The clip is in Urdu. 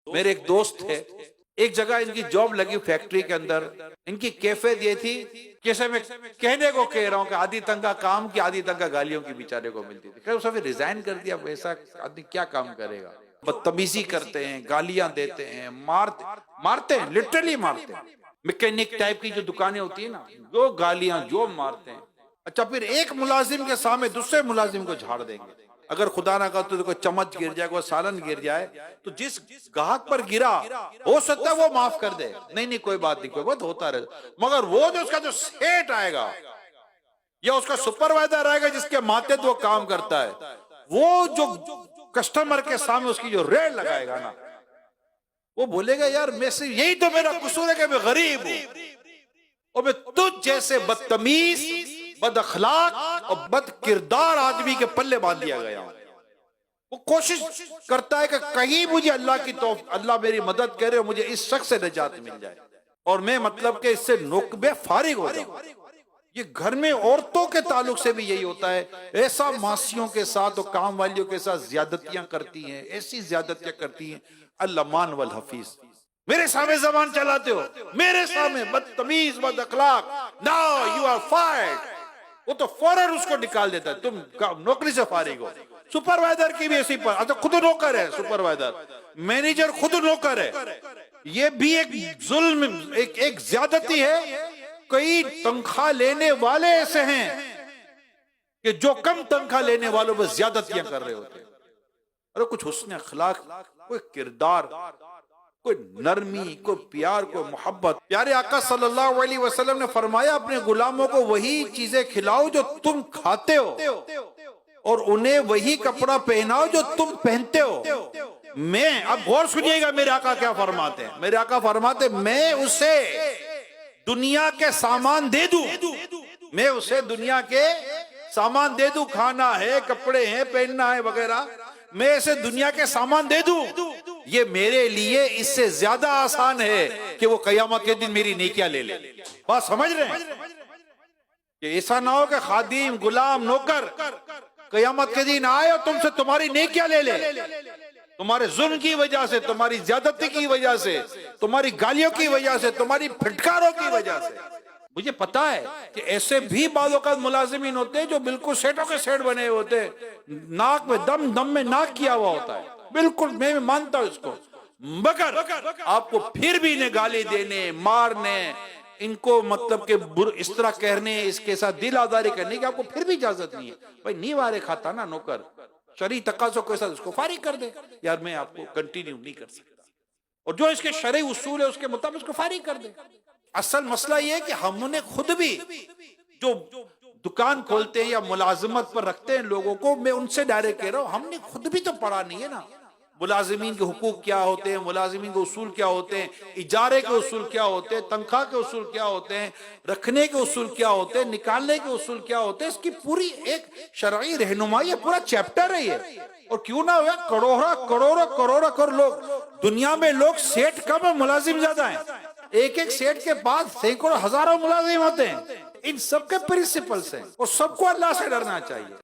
میرے ایک دوست تھے، ایک جگہ ان کی جاب لگی فیکٹری کے اندر، ان کی کیفیت یہ تھی کیسے میں کہنے کو کہہ رہا ہوں کہ آدھی تنخواہ کام کی آدھی تنخواہ گالیوں کی بیچارے کو ملتی تھی. خیر اسے پھر ریزائن کر دیا. ایسا آدمی کیا کام کرے گا؟ بدتمیزی کرتے ہیں، گالیاں دیتے ہیں، مارتے ہیں، لٹرلی مارتے ہیں. میکینک ٹائپ کی جو دکانیں ہوتی ہیں نا، جو گالیاں جو مارتے ہیں. اچھا پھر ایک ملازم کے سامنے دوسرے ملازم کو جھاڑ دیں گے. اگر خدا نہ کرے تو کوئی چمچ گر جائے، کوئی سالن گر جائے تو جس گاہک پر گرا ہو سکتا ہے وہ معاف کر دے، نہیں کوئی بات نہیں، کوئی بات ہوتا رہے. مگر وہ جو اس کا جو سیٹ آئے گا یا اس کا سپروائزر آئے گا جس کے ماتحت وہ کام کرتا ہے، وہ جو کسٹمر کے سامنے اس کی جو ریٹ لگائے گا نا، وہ بولے گا یار میں سے یہی تو میرا قصور ہے کہ میں غریب ہوں اور میں تجھ جیسے بدتمیز، بد اخلاق اور بد کردار آدمی کے پلے باندھ دیا گیا ہوں. وہ کوشش کرتا ہے کہ کہیں مجھے اللہ میری مدد کرے اور مجھے اس شخص سے نجات مل جائے اور میں مطلب کہ اس سے نقبے فارغ ہو جاؤں. یہ گھر میں عورتوں کے تعلق سے بھی یہی ہوتا ہے. ایسا ماسیوں کے ساتھ اور کام والیوں کے ساتھ زیادتیاں کرتی ہیں، ایسی زیادتیاں کرتی ہیں. اللعان والحفیظ. میرے سامنے زبان چلاتے ہو، میرے سامنے بدتمیز، بد اخلاق، now you are fired. وہ تو فوراً اس کو نکال دیتا ہے، تم نوکری سے فارغ ہو. سپروائزر کی بھی ایسی پر، اچھا خود نوکر ہے سپروائزر، مینیجر خود نوکر ہے. یہ بھی ایک ظلم، ایک زیادتی ہے. کئی تنخواہ لینے والے ایسے ہیں کہ جو کم تنخواہ لینے والوں پر زیادتیاں کر رہے ہوتے ہیں. ارے کچھ حسن اخلاق، کوئی کردار، کوئی نرمی، کوئی پیار، کوئی محبت. پیارے آقا صلی اللہ علیہ وسلم نے فرمایا اپنے غلاموں کو وہی چیزیں کھلاؤ جو تم کھاتے ہو اور انہیں وہی کپڑا پہناؤ جو تم پہنتے ہو. میں اب غور سنیے گا میرے آقا کیا فرماتے ہیں. میرے آقا فرماتے ہیں میں اسے دنیا کے سامان دے دوں، میں اسے دنیا کے سامان دے دوں، کھانا ہے، کپڑے ہیں، پہننا ہے وغیرہ، میں اسے دنیا کے سامان دے دوں، یہ میرے لیے اس سے زیادہ آسان ہے کہ وہ قیامت کے دن میری نیکیاں لے لے. بات سمجھ رہے ہیں کہ ایسا نہ ہو کہ خادم، غلام، نوکر قیامت کے دن آئے اور تم سے تمہاری نیکیاں لے لے، تمہارے ظلم کی وجہ سے، تمہاری زیادتی کی وجہ سے، تمہاری گالیوں کی وجہ سے، تمہاری پھٹکاروں کی وجہ سے. مجھے پتا ہے کہ ایسے بھی بعض اوقات ملازمین ہوتے ہیں جو بالکل سیٹوں کے سیٹ بنے ہوتے ہیں، ناک میں دم میں ناک کیا ہوا ہوتا ہے. بالکل میں مانتا ہوں اس کو، مگر آپ کو پھر بھی انہیں گالی دینے، مارنے، ان کو مطلب کہ اس طرح کہنے، اس کے ساتھ دل آزاری کرنے کی آپ کو پھر بھی اجازت نہیں ہے. بھائی نہیں وارے کھاتا نا نوکر، شرعی تقاضوں کے ساتھ اس کو فارغ کر دے. یار میں آپ کو کنٹینیو نہیں کر سکتا، اور جو اس کے شرعی اصول ہے اس کے مطابق اس کو فارغ کر دے. اصل مسئلہ یہ ہے کہ ہم نے خود بھی جو دکان کھولتے ہیں یا ملازمت پر رکھتے ہیں لوگوں کو، میں ان سے ڈائریکٹ کہہ رہا ہوں، ہم نے خود بھی تو پڑھا نہیں ہے نا ملازمین کے حقوق کیا ہوتے ہیں، ملازمین کے اصول کیا ہوتے ہیں، اجارے کے اصول کیا ہوتے ہیں، تنخواہ کے اصول کیا ہوتے ہیں، رکھنے کے اصول کیا ہوتے ہیں، نکالنے کے اصول کیا ہوتے ہیں. اس کی پوری ایک شرعی رہنمائی ہے، پورا چیپٹر ہے یہ. اور کیوں نہ ہوا کروڑوں لوگ دنیا میں، لوگ سیٹ کم ہیں، ملازم زیادہ ہیں. ایک سیٹ کے بعد سینکڑوں ہزاروں ملازم ہوتے ہیں. ان سب کے پرنسپلز ہیں اور سب کو اللہ سے ڈرنا چاہیے.